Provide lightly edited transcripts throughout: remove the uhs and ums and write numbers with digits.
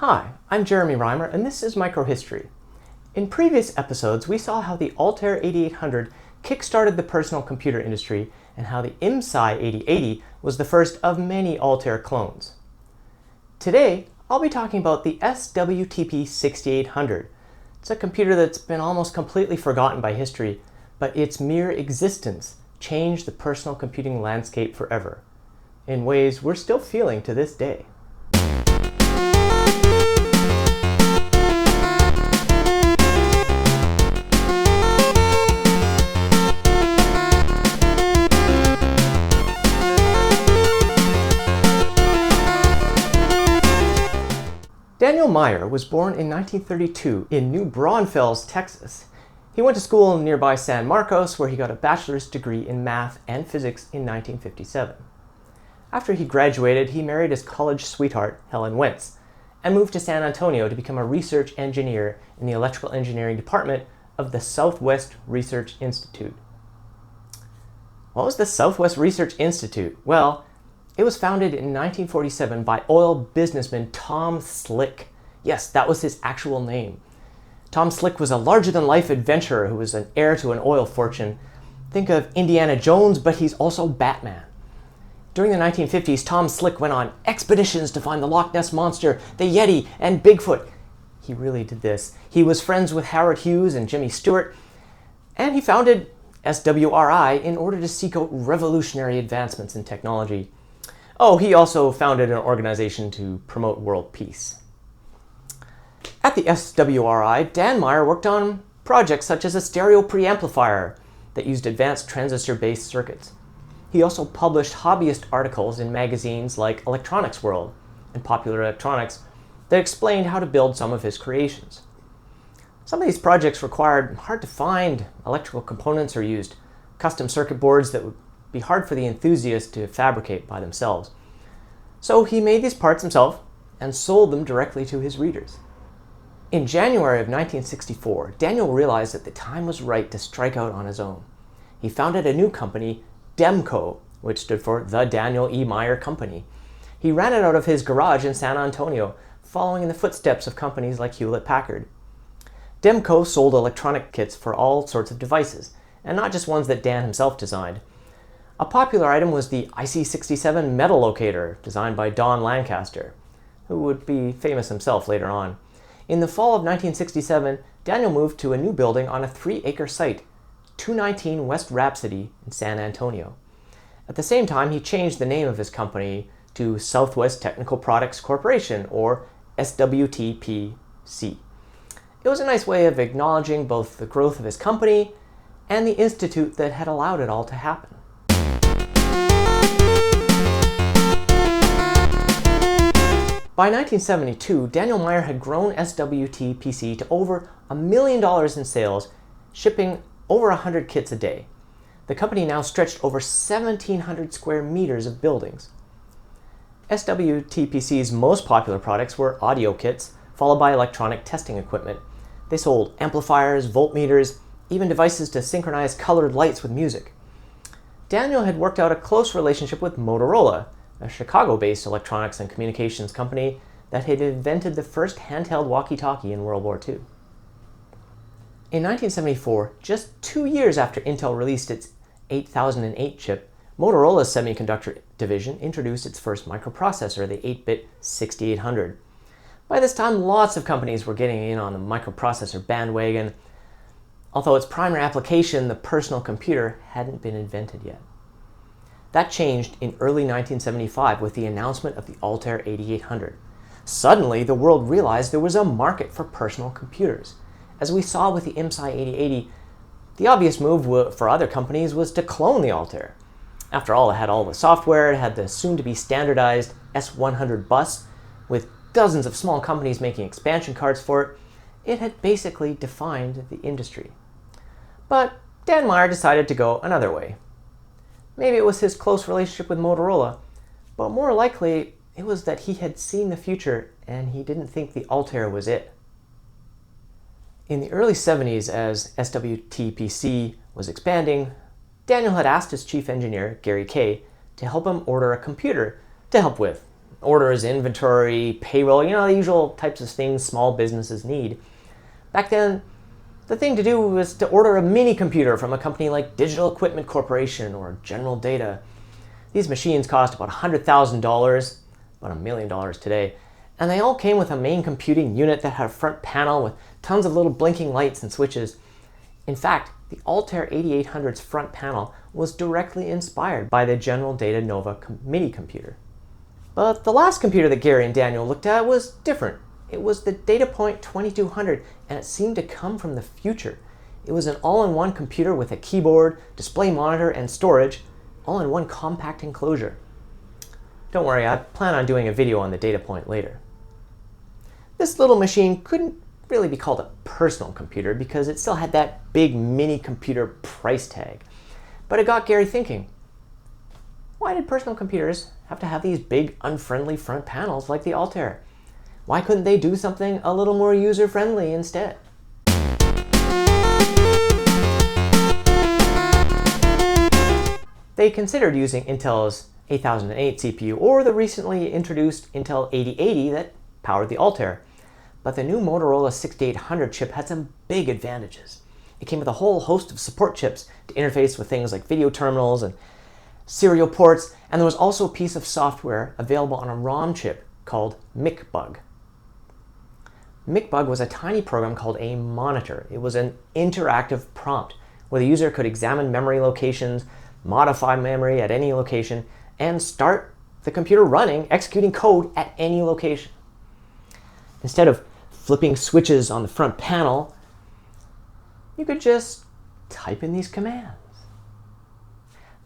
Hi, I'm Jeremy Reimer, and this is Microhistory. In previous episodes, we saw how the Altair 8800 kick-started the personal computer industry and how the IMSI 8080 was the first of many Altair clones. Today, I'll be talking about the SWTP 6800. It's a computer that's been almost completely forgotten by history, but its mere existence changed the personal computing landscape forever, in ways we're still feeling to this day. Daniel Meyer was born in 1932 in New Braunfels, Texas. He went to school in nearby San Marcos, where he got a bachelor's degree in math and physics in 1957. After he graduated, he married his college sweetheart, Helen Wentz, and moved to San Antonio to become a research engineer in the electrical engineering department of the Southwest Research Institute. What was the Southwest Research Institute? Well, it was founded in 1947 by oil businessman Tom Slick. Yes, that was his actual name. Tom Slick was a larger-than-life adventurer who was an heir to an oil fortune. Think of Indiana Jones, but he's also Batman. During the 1950s, Tom Slick went on expeditions to find the Loch Ness Monster, the Yeti, and Bigfoot. He really did this. He was friends with Howard Hughes and Jimmy Stewart, and he founded SWRI in order to seek out revolutionary advancements in technology. Oh, he also founded an organization to promote world peace. At the SWRI, Dan Meyer worked on projects such as a stereo preamplifier that used advanced transistor-based circuits. He also published hobbyist articles in magazines like Electronics World and Popular Electronics that explained how to build some of his creations. Some of these projects required hard-to-find electrical components or used custom circuit boards that would be hard for the enthusiasts to fabricate by themselves. So he made these parts himself and sold them directly to his readers. In January of 1964, Daniel realized that the time was right to strike out on his own. He founded a new company, DEMCO, which stood for The Daniel E. Meyer Company. He ran it out of his garage in San Antonio, following in the footsteps of companies like Hewlett-Packard. DEMCO sold electronic kits for all sorts of devices, and not just ones that Dan himself designed. A popular item was the IC67 metal locator, designed by Don Lancaster, who would be famous himself later on. In the fall of 1967, Daniel moved to a new building on a 3-acre site, 219 West Rhapsody in San Antonio. At the same time, he changed the name of his company to Southwest Technical Products Corporation, or SWTPC. It was a nice way of acknowledging both the growth of his company and the institute that had allowed it all to happen. By 1972, Daniel Meyer had grown SWTPC to over $1 million in sales, shipping over 100 kits a day. The company now stretched over 1,700 square meters of buildings. SWTPC's most popular products were audio kits, followed by electronic testing equipment. They sold amplifiers, voltmeters, even devices to synchronize colored lights with music. Daniel had worked out a close relationship with Motorola, a Chicago-based electronics and communications company that had invented the first handheld walkie-talkie in World War II. In 1974, just 2 years after Intel released its 8008 chip, Motorola's semiconductor division introduced its first microprocessor, the 8-bit 6800. By this time, lots of companies were getting in on the microprocessor bandwagon, although its primary application, the personal computer, hadn't been invented yet. That changed in early 1975 with the announcement of the Altair 8800. Suddenly, the world realized there was a market for personal computers. As we saw with the IMSI 8080, the obvious move for other companies was to clone the Altair. After all, it had all the software, it had the soon-to-be standardized S100 bus, with dozens of small companies making expansion cards for it. It had basically defined the industry. But Dan Meyer decided to go another way. Maybe it was his close relationship with Motorola, but more likely it was that he had seen the future and he didn't think the Altair was it. In the early 70s, as SWTPC was expanding, Daniel had asked his chief engineer, Gary Kay, to help him order a computer to help with orders, inventory, payroll, the usual types of things small businesses need. Back then, the thing to do was to order a mini computer from a company like Digital Equipment Corporation or General Data. These machines cost about $100,000, about $1 million today, and they all came with a main computing unit that had a front panel with tons of little blinking lights and switches. In fact, the Altair 8800's front panel was directly inspired by the General Data Nova mini computer. But the last computer that Gary and Daniel looked at was different. It was the DataPoint 2200, and it seemed to come from the future. It was an all-in-one computer with a keyboard, display monitor, and storage, all in one compact enclosure. Don't worry, I plan on doing a video on the DataPoint later. This little machine couldn't really be called a personal computer because it still had that big mini computer price tag. But it got Gary thinking, why did personal computers have to have these big unfriendly front panels like the Altair? Why couldn't they do something a little more user-friendly instead? They considered using Intel's 8008 CPU or the recently introduced Intel 8080 that powered the Altair. But the new Motorola 6800 chip had some big advantages. It came with a whole host of support chips to interface with things like video terminals and serial ports, and there was also a piece of software available on a ROM chip called MICBug. MICBug was a tiny program called a monitor. It was an interactive prompt where the user could examine memory locations, modify memory at any location, and start the computer running, executing code at any location. Instead of flipping switches on the front panel, you could just type in these commands.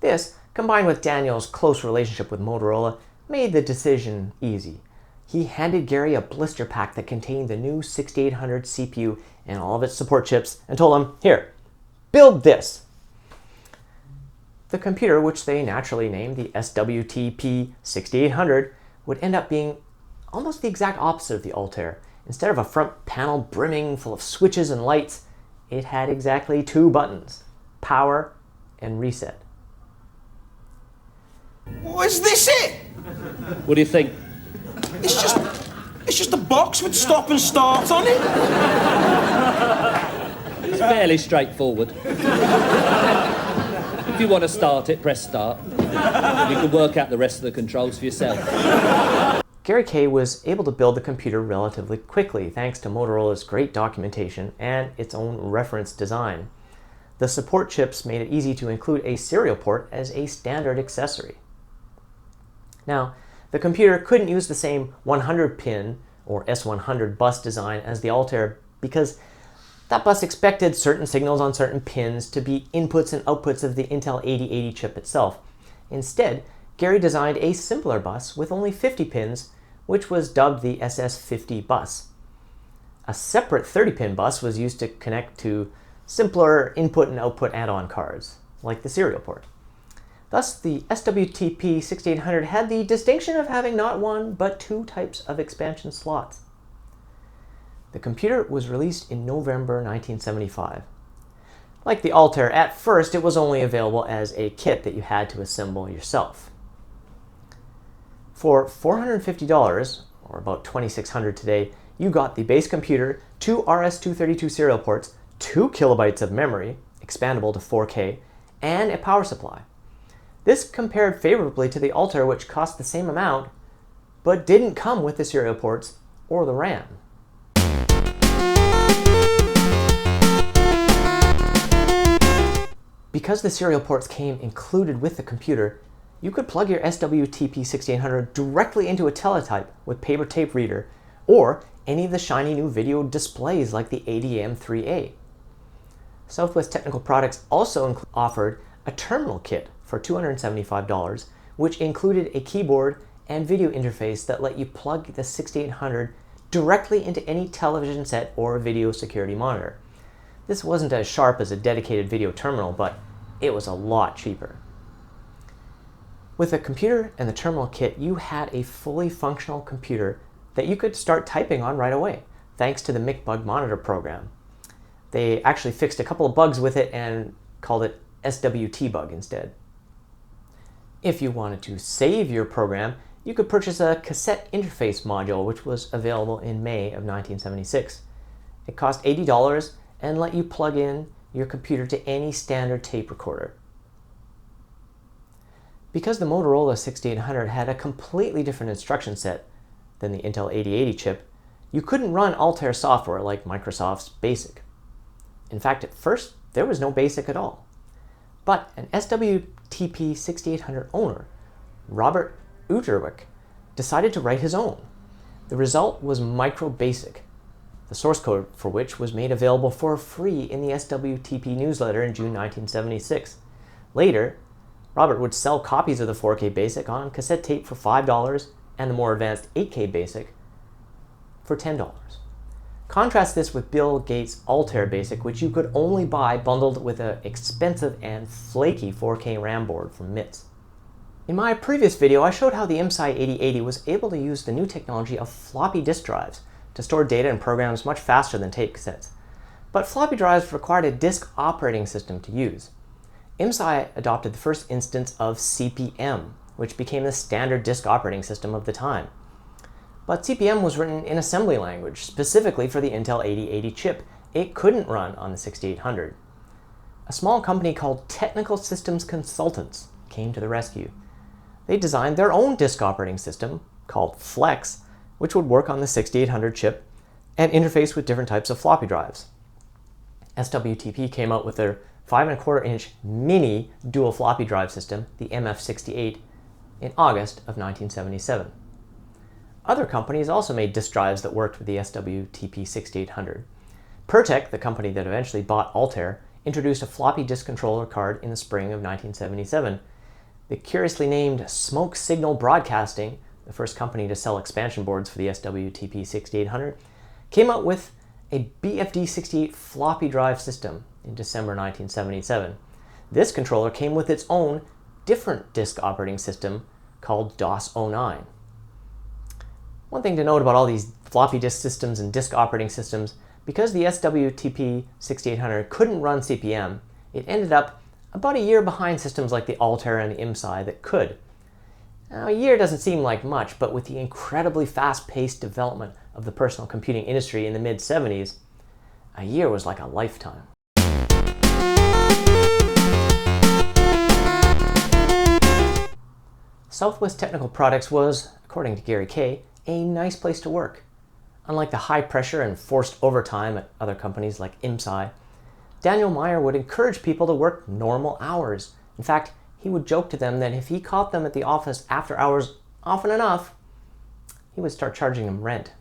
This, combined with Daniel's close relationship with Motorola, made the decision easy. He handed Gary a blister pack that contained the new 6800 CPU and all of its support chips and told him, here, build this. The computer, which they naturally named the SWTP 6800, would end up being almost the exact opposite of the Altair. Instead of a front panel brimming full of switches and lights, it had exactly two buttons, power and reset. Is this it? What do you think? It's just a box with stop and start on it. It's fairly straightforward. If you want to start it, press start. You can work out the rest of the controls for yourself. Gary Kay was able to build the computer relatively quickly thanks to Motorola's great documentation and its own reference design. The support chips made it easy to include a serial port as a standard accessory. Now, the computer couldn't use the same 100-pin or S100 bus design as the Altair because that bus expected certain signals on certain pins to be inputs and outputs of the Intel 8080 chip itself. Instead, Gary designed a simpler bus with only 50 pins, which was dubbed the SS50 bus. A separate 30-pin bus was used to connect to simpler input and output add-on cards, like the serial port. Thus, the SWTP 6800 had the distinction of having not one, but two types of expansion slots. The computer was released in November 1975. Like the Altair, at first it was only available as a kit that you had to assemble yourself. For $450, or about $2,600 today, you got the base computer, two RS-232 serial ports, 2 kilobytes of memory, expandable to 4K, and a power supply. This compared favorably to the Altair, which cost the same amount, but didn't come with the serial ports or the RAM. Because the serial ports came included with the computer, you could plug your SWTP 6800 directly into a teletype with paper tape reader, or any of the shiny new video displays like the ADM3A. Southwest Technical Products also offered a terminal kit for $275, which included a keyboard and video interface that let you plug the 6800 directly into any television set or video security monitor. This wasn't as sharp as a dedicated video terminal, but it was a lot cheaper. With the computer and the terminal kit, you had a fully functional computer that you could start typing on right away, thanks to the MICBug monitor program. They actually fixed a couple of bugs with it and called it SWTBug instead. If you wanted to save your program, you could purchase a cassette interface module, which was available in May of 1976. It cost $80 and let you plug in your computer to any standard tape recorder. Because the Motorola 6800 had a completely different instruction set than the Intel 8080 chip, you couldn't run Altair software like Microsoft's BASIC. In fact, at first, there was no BASIC at all. But an SWTP 6800 owner, Robert Uterwick, decided to write his own. The result was MicroBasic, the source code for which was made available for free in the SWTP newsletter in June 1976. Later, Robert would sell copies of the 4K BASIC on cassette tape for $5 and the more advanced 8K BASIC for $10. Contrast this with Bill Gates' Altair BASIC, which you could only buy bundled with an expensive and flaky 4K RAM board from MITS. In my previous video, I showed how the IMSI 8080 was able to use the new technology of floppy disk drives to store data and programs much faster than tape cassettes. But floppy drives required a disk operating system to use. IMSI adopted the first instance of CP/M, which became the standard disk operating system of the time. But CP/M was written in assembly language, specifically for the Intel 8080 chip. It couldn't run on the 6800. A small company called Technical Systems Consultants came to the rescue. They designed their own disk operating system, called Flex, which would work on the 6800 chip and interface with different types of floppy drives. SWTP came out with their 5¼ mini dual floppy drive system, the MF68, in August of 1977. Other companies also made disk drives that worked with the SWTP 6800. Pertec, the company that eventually bought Altair, introduced a floppy disk controller card in the spring of 1977. The curiously named Smoke Signal Broadcasting, the first company to sell expansion boards for the SWTP 6800, came out with a BFD68 floppy drive system in December 1977. This controller came with its own different disk operating system called DOS-09. One thing to note about all these floppy disk systems and disk operating systems, because the SWTP 6800 couldn't run CP/M, it ended up about a year behind systems like the Altair and the IMSI that could. Now, a year doesn't seem like much, but with the incredibly fast-paced development of the personal computing industry in the mid-70s, a year was like a lifetime. Southwest Technical Products was, according to Gary Kay, a nice place to work. Unlike the high pressure and forced overtime at other companies like IMSI, Daniel Meyer would encourage people to work normal hours. In fact, he would joke to them that if he caught them at the office after hours often enough, he would start charging them rent.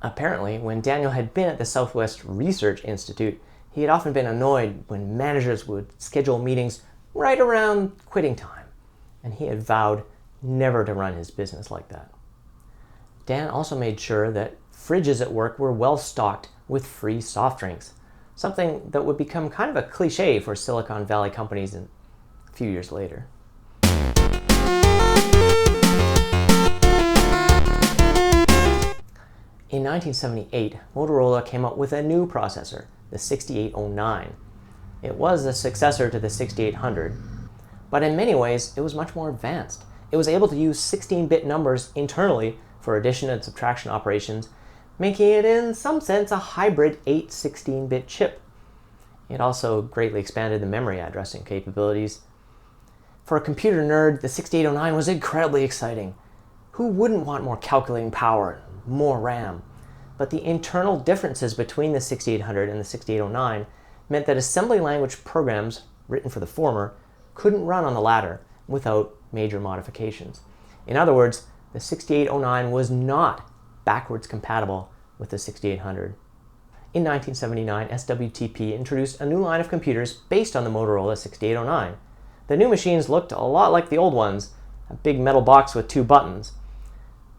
Apparently, when Daniel had been at the Southwest Research Institute, he had often been annoyed when managers would schedule meetings right around quitting time, and he had vowed never to run his business like that. Dan also made sure that fridges at work were well stocked with free soft drinks, something that would become kind of a cliche for Silicon Valley companies a few years later. In 1978, Motorola came up with a new processor, the 6809. It was a successor to the 6800, but in many ways it was much more advanced. It was able to use 16-bit numbers internally for addition and subtraction operations, making it in some sense a hybrid 8 16-bit chip. It also greatly expanded the memory addressing capabilities. For a computer nerd, the 6809 was incredibly exciting. Who wouldn't want more calculating power and more RAM? But the internal differences between the 6800 and the 6809 meant that assembly language programs written for the former couldn't run on the latter without major modifications. In other words, the 6809 was not backwards compatible with the 6800. In 1979, SWTP introduced a new line of computers based on the Motorola 6809. The new machines looked a lot like the old ones, a big metal box with 2 buttons.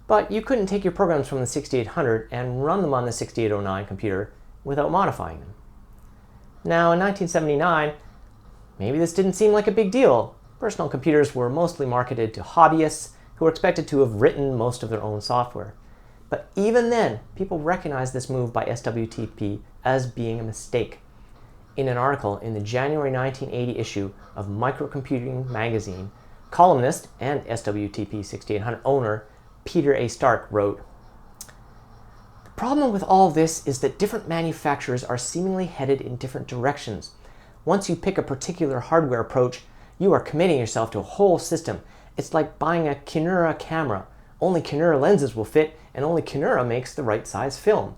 But you couldn't take your programs from the 6800 and run them on the 6809 computer without modifying them. Now, in 1979, maybe this didn't seem like a big deal. Personal computers were mostly marketed to hobbyists who were expected to have written most of their own software. But even then, people recognized this move by SWTP as being a mistake. In an article in the January 1980 issue of Microcomputing magazine, Columnist and SWTP 6800 owner Peter A. Stark wrote, "The problem with all this is that different manufacturers are seemingly headed in different directions. Once you pick a particular hardware approach, you are committing yourself to a whole system. It's like buying a Kinura camera. Only Kinura lenses will fit, and only Kinura makes the right size film.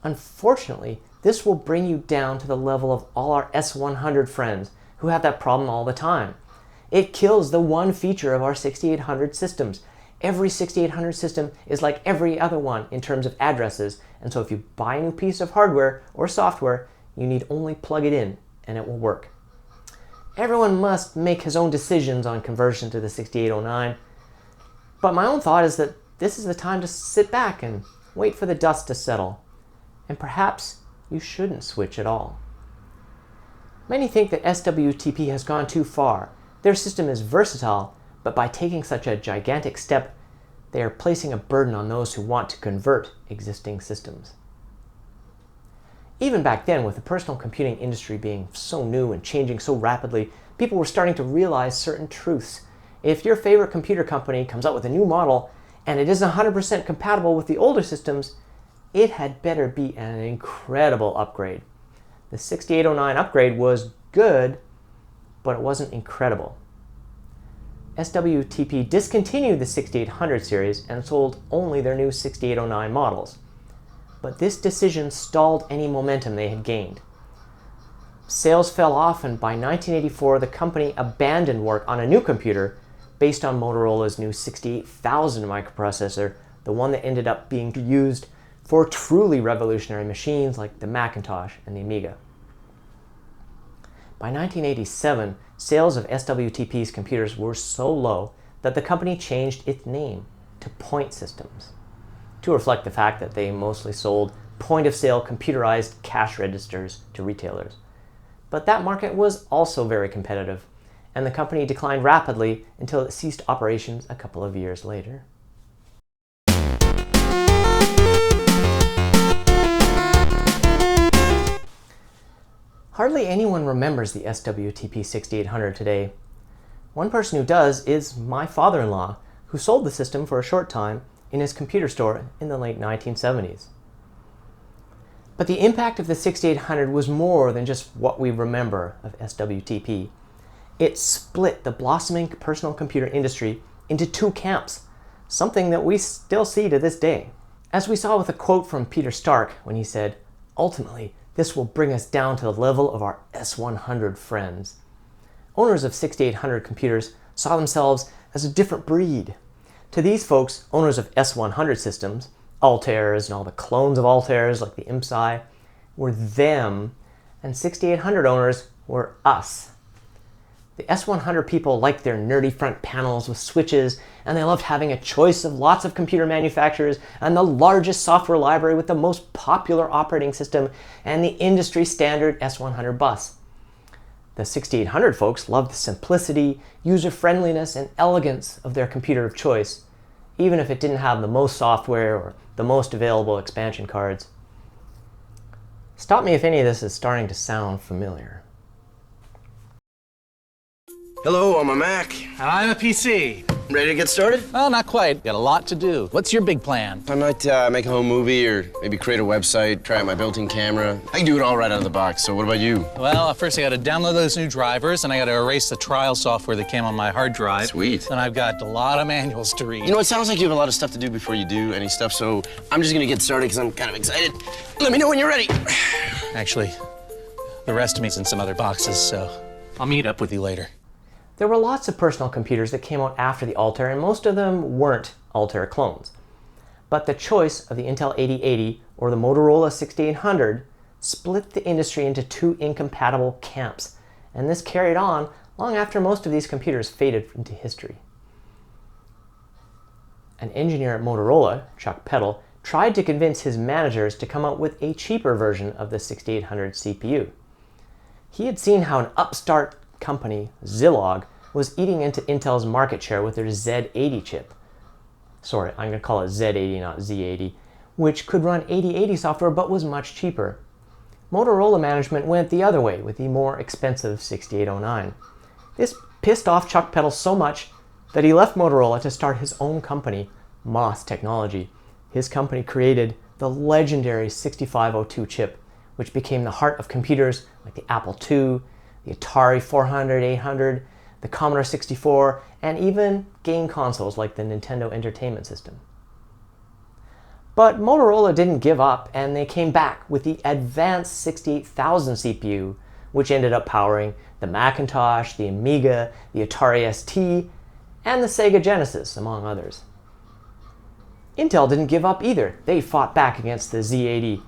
Unfortunately, this will bring you down to the level of all our S100 friends who have that problem all the time. It kills the one feature of our 6800 systems. Every 6800 system is like every other one in terms of addresses, and so if you buy a new piece of hardware or software, you need only plug it in and it will work. Everyone must make his own decisions on conversion to the 6809, but my own thought is that this is the time to sit back and wait for the dust to settle, and perhaps you shouldn't switch at all." Many think that SWTP has gone too far. Their system is versatile, but by taking such a gigantic step, they are placing a burden on those who want to convert existing systems. Even back then, with the personal computing industry being so new and changing so rapidly, people were starting to realize certain truths. If your favorite computer company comes out with a new model and it isn't 100% compatible with the older systems, it had better be an incredible upgrade. The 6809 upgrade was good, but it wasn't incredible. SWTP discontinued the 6800 series and sold only their new 6809 models. But this decision stalled any momentum they had gained. Sales fell off, and by 1984 the company abandoned work on a new computer based on Motorola's new 68000 microprocessor, the one that ended up being used for truly revolutionary machines like the Macintosh and the Amiga. By 1987, sales of SWTP's computers were so low that the company changed its name to Point Systems to reflect the fact that they mostly sold point-of-sale computerized cash registers to retailers. But that market was also very competitive, and the company declined rapidly until it ceased operations a couple of years later. Hardly anyone remembers the SWTP 6800 today. One person who does is my father-in-law, who sold the system for a short time in his computer store in the late 1970s. But the impact of the 6800 was more than just what we remember of SWTP. It split the blossoming personal computer industry into two camps, something that we still see to this day. As we saw with a quote from Peter Stark when he said, "Ultimately, this will bring us down to the level of our S100 friends." Owners of 6800 computers saw themselves as a different breed. To these folks, owners of S100 systems, Altairs and all the clones of Altairs like the IMSI, were them, and 6800 owners were us. The S100 people liked their nerdy front panels with switches, and they loved having a choice of lots of computer manufacturers and the largest software library with the most popular operating system and the industry standard S100 bus. The 6800 folks loved the simplicity, user-friendliness, and elegance of their computer of choice, even if it didn't have the most software or the most available expansion cards. Stop me if any of this is starting to sound familiar. Hello, I'm a Mac. And I'm a PC. Ready to get started? Well, not quite. Got a lot to do. What's your big plan? I might make a home movie or maybe create a website, try out my built-in camera. I can do it all right out of the box, so what about you? Well, first I got to download those new drivers, and I got to erase the trial software that came on my hard drive. Sweet. And I've got a lot of manuals to read. You know, it sounds like you have a lot of stuff to do before you do any stuff, so I'm just gonna get started because I'm kind of excited. Let me know when you're ready. Actually, the rest of me's in some other boxes, so I'll meet up with you later. There were lots of personal computers that came out after the Altair, and most of them weren't Altair clones. But the choice of the Intel 8080 or the Motorola 6800 split the industry into two incompatible camps, and this carried on long after most of these computers faded into history. An engineer at Motorola, Chuck Peddle, tried to convince his managers to come out with a cheaper version of the 6800 CPU. He had seen how an upstart company, Zilog, was eating into Intel's market share with their Z80 chip. Sorry, I'm going to call it Z80, not Z80, which could run 8080 software but was much cheaper. Motorola management went the other way with the more expensive 6809. This pissed off Chuck Peddle so much that he left Motorola to start his own company, MOS Technology. His company created the legendary 6502 chip, which became the heart of computers like the Apple II, the Atari 400, 800, the Commodore 64, and even game consoles like the Nintendo Entertainment System. But Motorola didn't give up, and they came back with the advanced 68000 CPU, which ended up powering the Macintosh, the Amiga, the Atari ST, and the Sega Genesis, among others. Intel didn't give up either. They fought back against the Z80.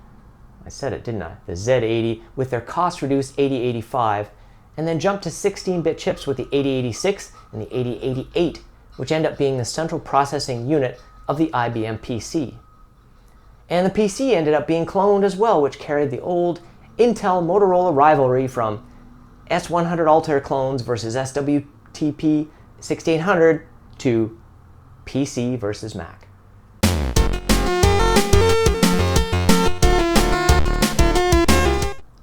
I said it, didn't I? The Z80 with their cost-reduced 8085, and then jumped to 16-bit chips with the 8086 and the 8088, which end up being the central processing unit of the IBM PC. And the PC ended up being cloned as well, which carried the old Intel-Motorola rivalry from S100 Altair clones versus SWTP 6800 to PC versus Mac.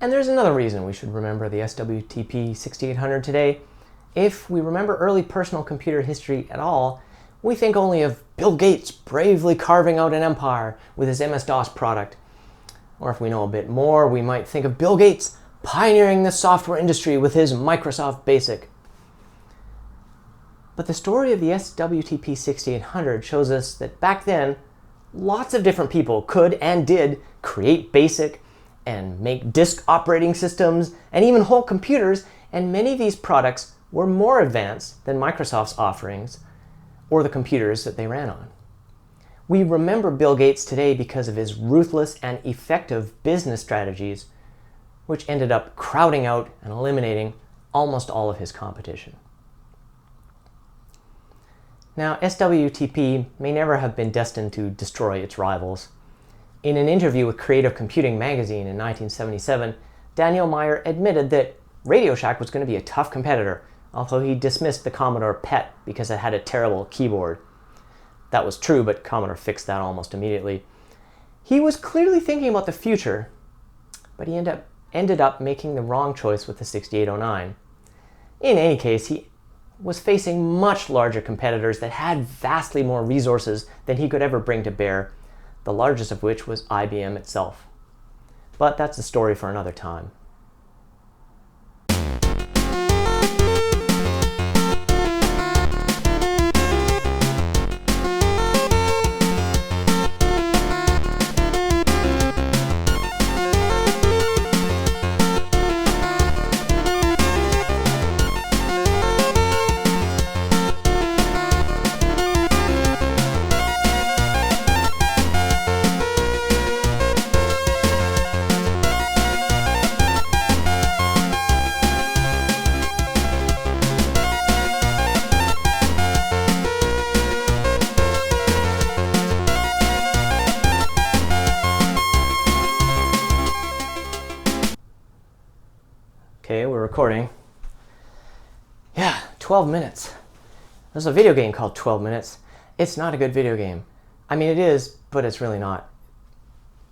And there's another reason we should remember the SWTP 6800 today. If we remember early personal computer history at all, we think only of Bill Gates bravely carving out an empire with his MS-DOS product. Or if we know a bit more, we might think of Bill Gates pioneering the software industry with his Microsoft BASIC. But the story of the SWTP 6800 shows us that back then, lots of different people could and did create BASIC and make disk operating systems and even whole computers, and many of these products were more advanced than Microsoft's offerings or the computers that they ran on. We remember Bill Gates today because of his ruthless and effective business strategies, which ended up crowding out and eliminating almost all of his competition. Now, SWTP may never have been destined to destroy its rivals. In an interview with Creative Computing magazine in 1977, Daniel Meyer admitted that Radio Shack was going to be a tough competitor, although he dismissed the Commodore PET because it had a terrible keyboard. That was true, but Commodore fixed that almost immediately. He was clearly thinking about the future, but he ended up making the wrong choice with the 6809. In any case, he was facing much larger competitors that had vastly more resources than he could ever bring to bear, the largest of which was IBM itself. But that's a story for another time. Okay, we're recording. Yeah, 12 minutes. There's a video game called 12 Minutes. It's not a good video game. I mean, it is, but it's really not.